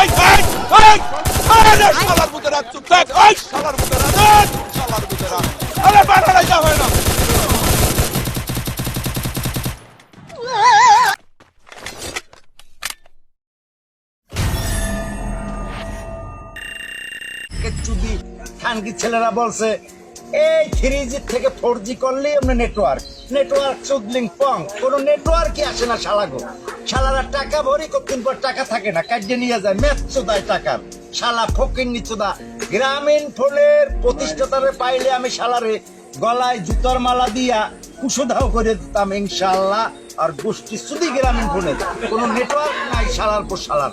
এই এই আরে শালার মুদেরা চুপ থাক এই শালার মুদেরা শালার মুদেরা আরে বাড়া যা হয় না চুদি খানকি ছেলেরা বলছে এই 3G থেকে 4G করলে এমনি নেটওয়ার্ক চুদলিং পং কোনো নেটওয়ার্কই আসে না শালাগো শালারা টাকা ভরি কতদিন পর টাকা থাকে না কাটে নিয়ে যায় ম্যাচ চোদায় টাকার শালা ফকির নিচোদা গ্রামীণ ফোনের প্রতিষ্ঠাতারে পাইলে আমি শালারে গলায় জুতার মালা দিয়া কুশোদাও করে দিতাম ইনশাআল্লাহ আর গোষ্ঠী চুদি গ্রামীণ ফোনের কোনো নেটওয়ার্ক নাই শালার পর শালার